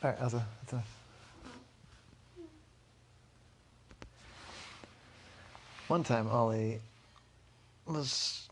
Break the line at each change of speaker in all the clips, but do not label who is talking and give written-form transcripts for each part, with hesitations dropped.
All right, Elsa. That's enough. One time, Ollie was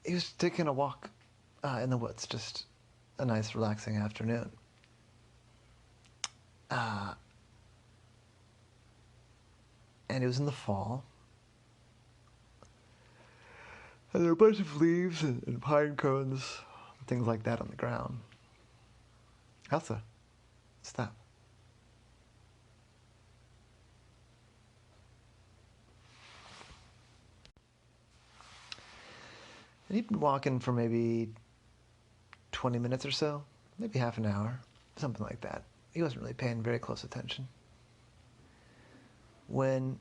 he was taking a walk in the woods, just a nice, relaxing afternoon. Uh, and it was in the fall, and there were a bunch of leaves and pine cones, and things like that on the ground. Elsa, stop. And he'd been walking for maybe 20 minutes or so, maybe half an hour, something like that. He wasn't really paying very close attention. When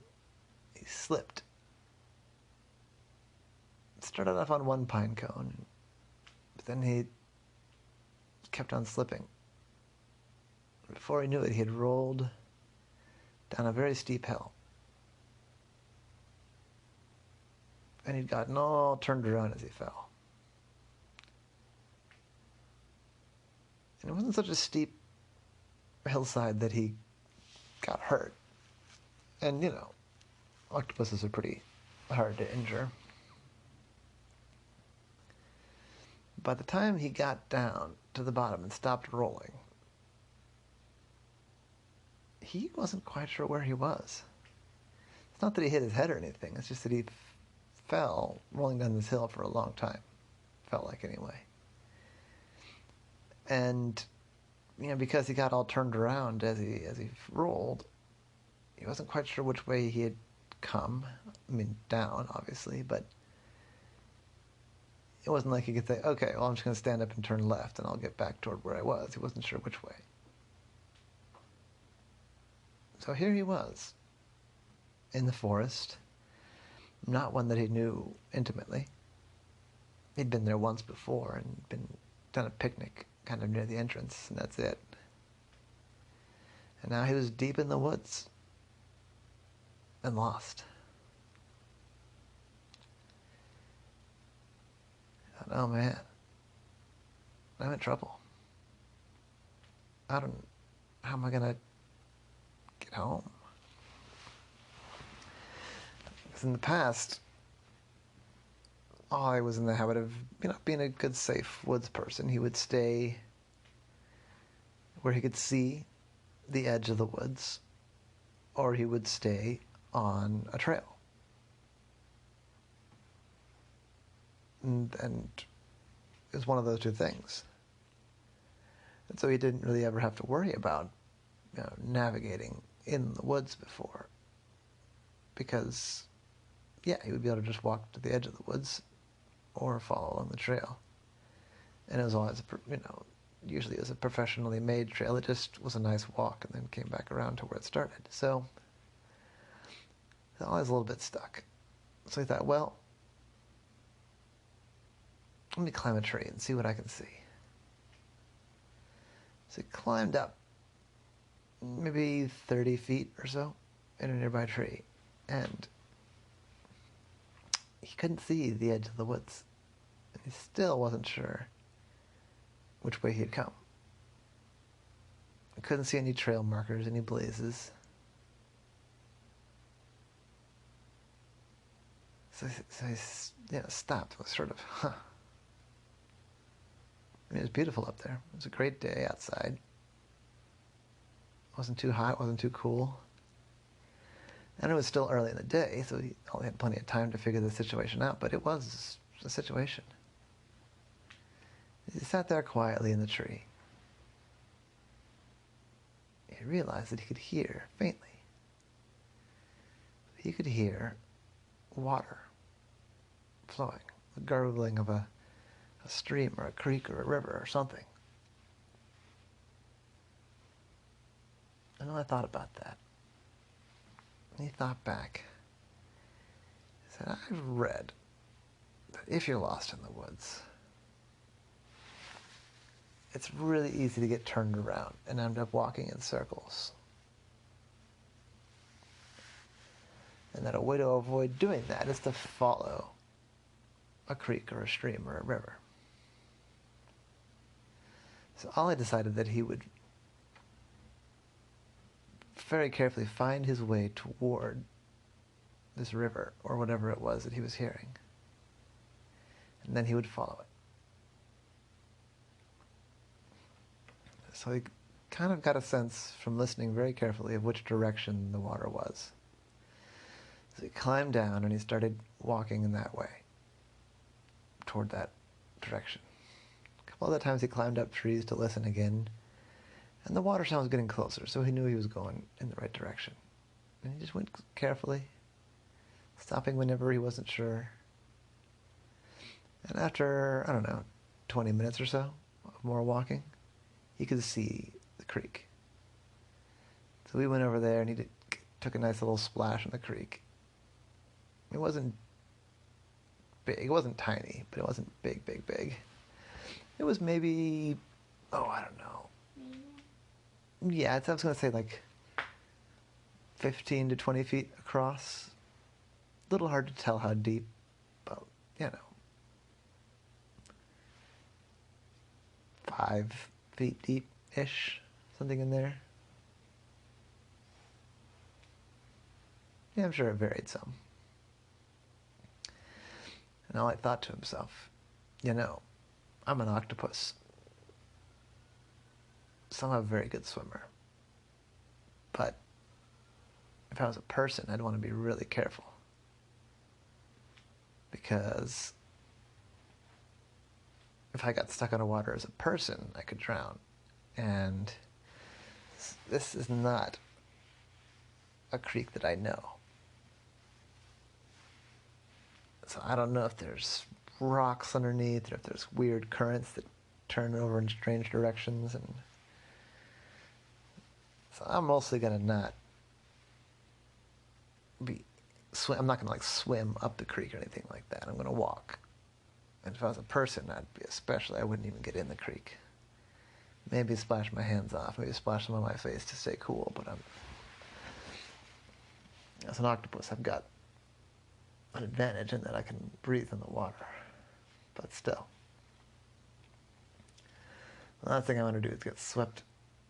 he slipped, started off on one pine cone, but then he kept on slipping. Before he knew it, he had rolled down a very steep hill. And he'd gotten all turned around as he fell. And it wasn't such a steep hillside that he got hurt. And, octopuses are pretty hard to injure. By the time he got down to the bottom and stopped rolling, he wasn't quite sure where he was. It's not that he hit his head or anything, it's just that he fell rolling down this hill for a long time. Felt like, anyway. And, because he got all turned around as he rolled, he wasn't quite sure which way he had come. I mean, down, obviously, but it wasn't like he could say, okay, well, I'm just going to stand up and turn left and I'll get back toward where I was. He wasn't sure which way. So here he was, in the forest, not one that he knew intimately. He'd been there once before and done a picnic kind of near the entrance, and that's it. And now he was deep in the woods and lost. I thought, oh man, I'm in trouble. How am I gonna get home? Because in the past, I was in the habit of, being a good, safe woods person. He would stay where he could see the edge of the woods, or he would stay on a trail. And it was one of those two things. And so he didn't really ever have to worry about navigating in the woods before. Because, yeah, he would be able to just walk to the edge of the woods or follow along the trail. And it was always, usually it was a professionally made trail. It just was a nice walk and then came back around to where it started. So, I was always a little bit stuck. So he thought, well, let me climb a tree and see what I can see. So he climbed up maybe 30 feet or so in a nearby tree, and he couldn't see the edge of the woods. And he still wasn't sure which way he had come. I couldn't see any trail markers, any blazes. So he stopped. It was sort of, I mean, it was beautiful up there. It was a great day outside. It wasn't too hot, it wasn't too cool. And it was still early in the day, so he only had plenty of time to figure the situation out, but it was a situation. He sat there quietly in the tree. He realized that he could hear, faintly, he could hear water flowing, the gurgling of a stream or a creek or a river or something. And then I thought about that. And he thought back. He said, I've read that if you're lost in the woods, it's really easy to get turned around and end up walking in circles. And that a way to avoid doing that is to follow a creek or a stream or a river. So Ollie decided that he would very carefully find his way toward this river, or whatever it was that he was hearing. And then he would follow it. So he kind of got a sense from listening very carefully of which direction the water was. So he climbed down and he started walking in that way, toward that direction. A couple other times he climbed up trees to listen again, and the water sound was getting closer, so he knew he was going in the right direction. And he just went carefully, stopping whenever he wasn't sure. And after, I don't know, 20 minutes or so of more walking, he could see the creek. So we went over there and he took a nice little splash in the creek. It wasn't big, it wasn't tiny, but it wasn't big, big, big. It was maybe, I don't know. Yeah, I was going to say like 15 to 20 feet across. A little hard to tell how deep, but, 5 feet deep-ish, something in there. Yeah, I'm sure it varied some. And Ollie thought to himself, I'm an octopus. So I'm a very good swimmer. But if I was a person, I'd want to be really careful. Because if I got stuck underwater as a person, I could drown. And this is not a creek that I know. So I don't know if there's rocks underneath or if there's weird currents that turn over in strange directions. And so I'm mostly going to not I'm not going to swim up the creek or anything like that. I'm going to walk. And if I was a person, I wouldn't even get in the creek. Maybe splash my hands off, maybe splash them on my face to stay cool, but as an octopus, I've got an advantage in that I can breathe in the water. But still. The last thing I want to do is get swept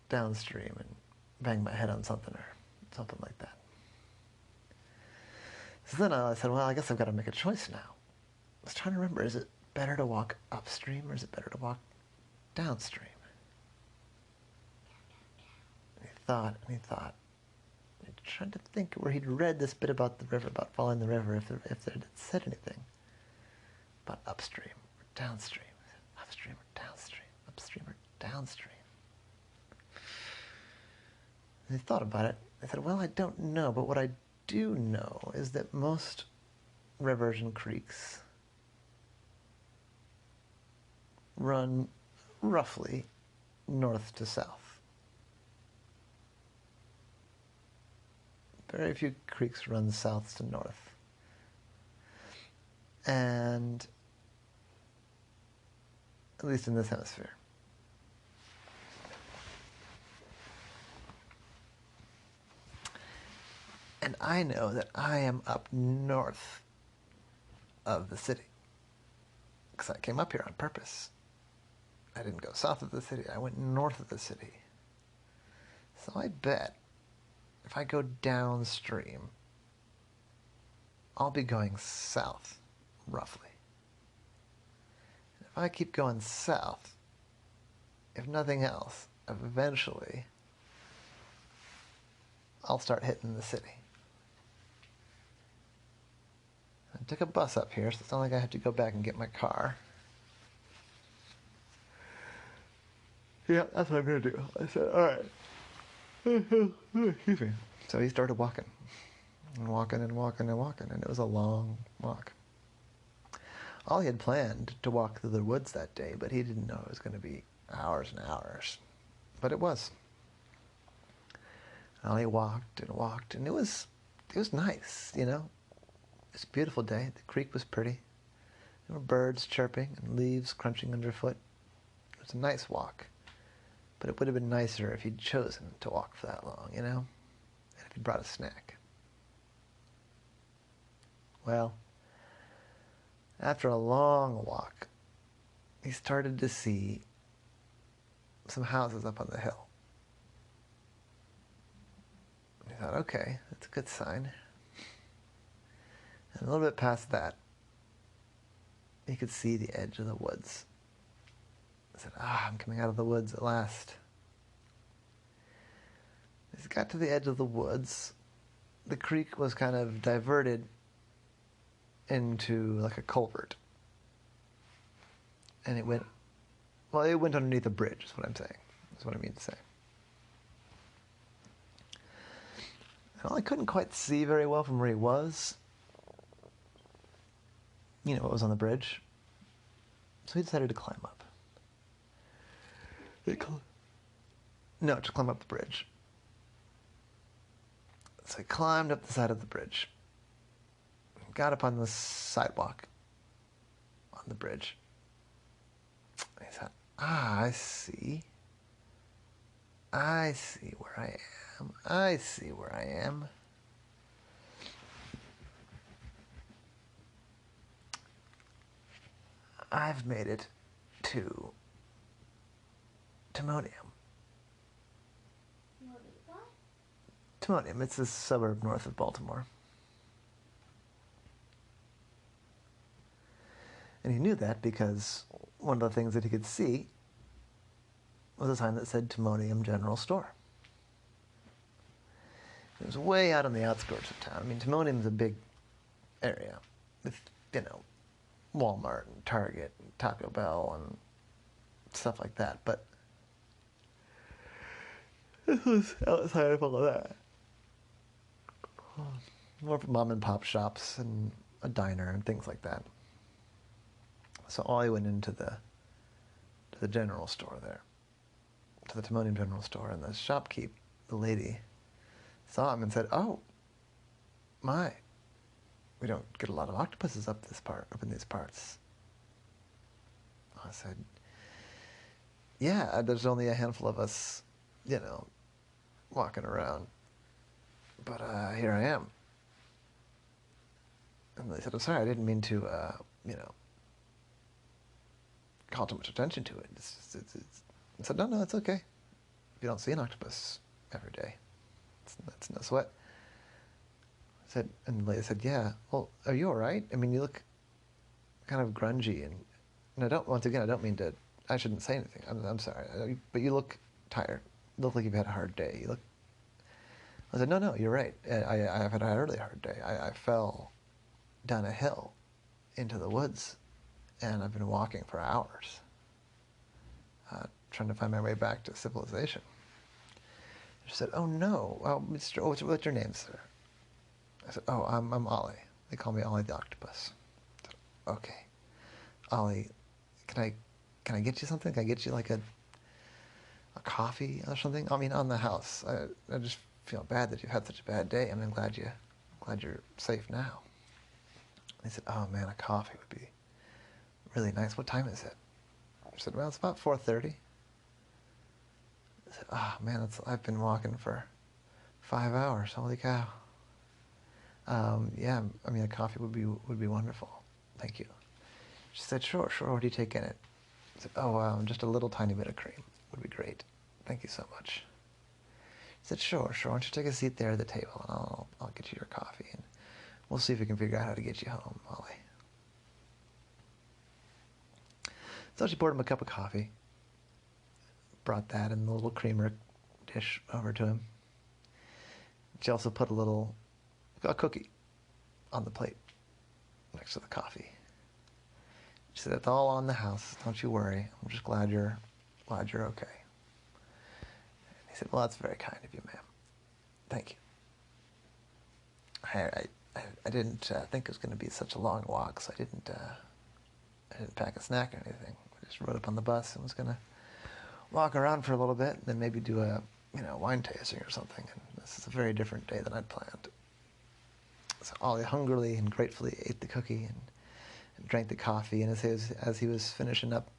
downstream and bang my head on something or something like that. So then I said, well, I guess I've got to make a choice now. I was trying to remember, is it better to walk upstream or is it better to walk downstream? And he thought, and he thought. He tried to think where he'd read this bit about the river, about following the river, if there had said anything about upstream or downstream. Upstream or downstream, upstream or downstream. And he thought about it. I said, well, I don't know, but what I do know is that most rivers and creeks run roughly north to south. Very few creeks run south to north. And at least in this hemisphere. And I know that I am up north of the city. Because I came up here on purpose. I didn't go south of the city, I went north of the city. So I bet if I go downstream, I'll be going south, roughly. And if I keep going south, if nothing else, eventually I'll start hitting the city. I took a bus up here, so it's not like I have to go back and get my car. Yeah, that's what I'm going to do. I said, all right. Excuse me. So he started walking. And walking and walking and walking, and it was a long walk. Ollie had planned to walk through the woods that day, but he didn't know it was going to be hours and hours. But it was. Ollie walked and walked, and it was nice, It was a beautiful day. The creek was pretty. There were birds chirping and leaves crunching underfoot. It was a nice walk. But it would have been nicer if he'd chosen to walk for that long, And if he'd brought a snack. Well, after a long walk, he started to see some houses up on the hill. okay, that's a good sign. And a little bit past that, he could see the edge of the woods. I said, I'm coming out of the woods at last. As he got to the edge of the woods, the creek was kind of diverted into like a culvert. And it went underneath a bridge, is what I'm saying. That's what I mean to say. And I couldn't quite see very well from where he was, what was on the bridge. So he decided to climb up. No, to climb up the bridge. So he climbed up the side of the bridge, got up on the sidewalk on the bridge. And he said, I see. I see where I am. I see where I am. I've made it to Timonium. Timonium, it's a suburb north of Baltimore. And he knew that because one of the things that he could see was a sign that said Timonium General Store. It was way out on the outskirts of town. I mean, Timonium's a big area with, Walmart and Target and Taco Bell and stuff like that. But this was outside of all of that. More of mom and pop shops and a diner and things like that. So Ollie went into the general store there, to the Timonium General Store, and the shopkeep, the lady, saw him and said, "Oh, my, we don't get a lot of octopuses up in these parts." I said, "Yeah, there's only a handful of us, walking around, but here I am." And they said, "I'm sorry, I didn't mean to, call too much attention to it." I said, no, it's okay. If you don't see an octopus every day, it's no sweat. I said, and the lady said, "Yeah, well, are you all right? I mean, you look kind of grungy, and I don't mean to, I shouldn't say anything. I'm sorry, but you look tired. You look like you've had a hard day. I said, no, you're right. I've had a really hard day. I fell down a hill into the woods, and I've been walking for hours, trying to find my way back to civilization." She said, "Oh no, what's your name, sir?" I said, "Oh, I'm Ollie. They call me Ollie the Octopus." I said, "Okay, Ollie, can I get you something? Can I get you like a coffee or something? I mean, on the house. I just feel bad that you've had such a bad day, and I'm glad you're safe now." They said, "Oh man, a coffee would be really nice. What time is it?" I said, "Well, it's about 4:30. I said, "Oh man, I've been walking for 5 hours. Holy cow." "Yeah, I mean, a coffee would be wonderful. Thank you." She said, Sure. What do you take in it?" I said, "Oh, just a little tiny bit of cream would be great. Thank you so much." She said, Sure. Why don't you take a seat there at the table, and I'll get you your coffee, and we'll see if we can figure out how to get you home, Ollie." So she poured him a cup of coffee, brought that in the little creamer dish over to him. She also put a cookie on the plate next to the coffee. She said, "It's all on the house. Don't you worry. I'm just glad you're okay." And he said, "Well, that's very kind of you, ma'am. Thank you. I didn't think it was going to be such a long walk, so I didn't pack a snack or anything. I just rode up on the bus and was going to walk around for a little bit and then maybe do a wine tasting or something. And this is a very different day than I'd planned." So Ollie hungrily and gratefully ate the cookie and drank the coffee. And as he was finishing up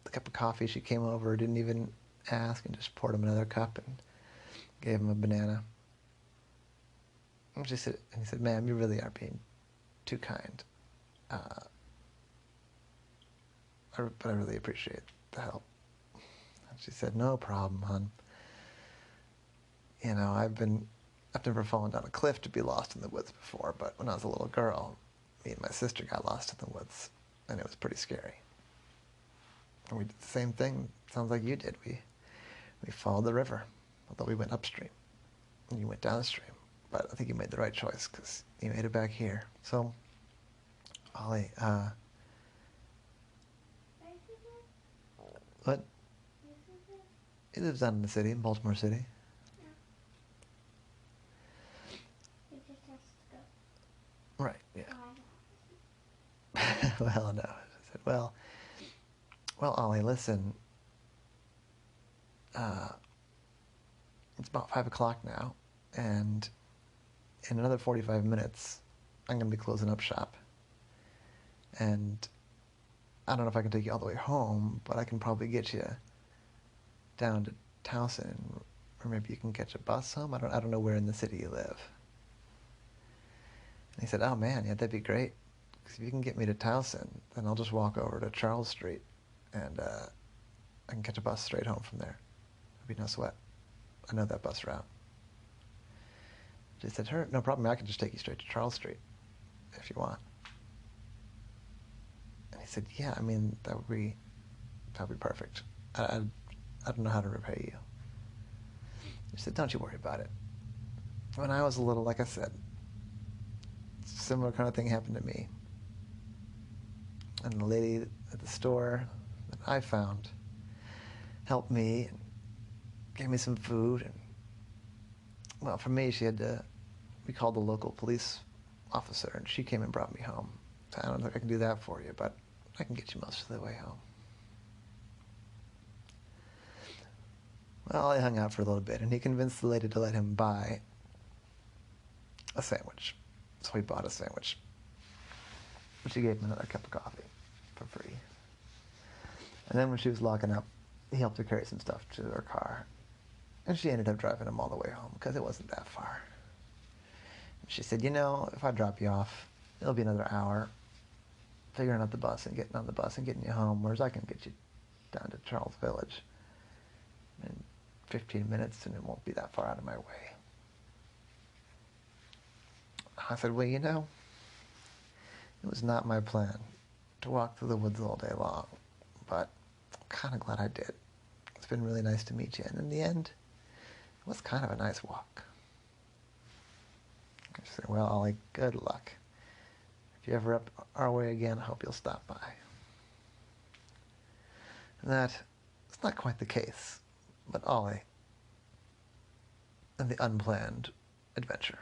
the cup of coffee, she came over, didn't even ask, and just poured him another cup and gave him a banana. And he said, "Ma'am, you really are being too kind. But I really appreciate the help." And she said, "No problem, hon. I've I've never fallen down a cliff to be lost in the woods before, but when I was a little girl, me and my sister got lost in the woods, and it was pretty scary. And we did the same thing, sounds like you did. We followed the river, although we went upstream, and you went downstream. But I think you made the right choice, because you made it back here. So, Ollie, what? He lives down in the city, in Baltimore City. Right, yeah. Well, no. I said, well, Ollie, listen. It's about 5 o'clock now, and in another 45 minutes, I'm going to be closing up shop. And I don't know if I can take you all the way home, but I can probably get you down to Towson, or maybe you can catch a bus home. I don't know where in the city you live. And he said, oh man, yeah, that'd be great. Because if you can get me to Towson, then I'll just walk over to Charles Street, and I can catch a bus straight home from there. It'd be no sweat. I know that bus route. She said, sure, no problem. I can just take you straight to Charles Street if you want. And he said, yeah, I mean, that would be perfect. I don't know how to repay you. She said, don't you worry about it. When I was little, like I said, similar kind of thing happened to me. And the lady at the store that I found helped me and gave me some food. And, well, for me, we called the local police officer, and she came and brought me home. So I don't think I can do that for you, but I can get you most of the way home. Well, I hung out for a little bit, and he convinced the lady to let him buy a sandwich. So he bought a sandwich. But she gave him another cup of coffee for free. And then when she was locking up, he helped her carry some stuff to her car. And she ended up driving him all the way home, because it wasn't that far. And she said, you know, if I drop you off, it'll be another hour figuring out the bus and getting on the bus and getting you home, whereas I can get you down to Charles Village in 15 minutes, and it won't be that far out of my way. I said, well, you know, it was not my plan to walk through the woods all day long, but I'm kind of glad I did. It's been really nice to meet you, and in the end, it was kind of a nice walk. I said, well, Ollie, good luck. If you're ever up our way again, I hope you'll stop by. And that is not quite the case, but Ollie and the Unplanned adventure.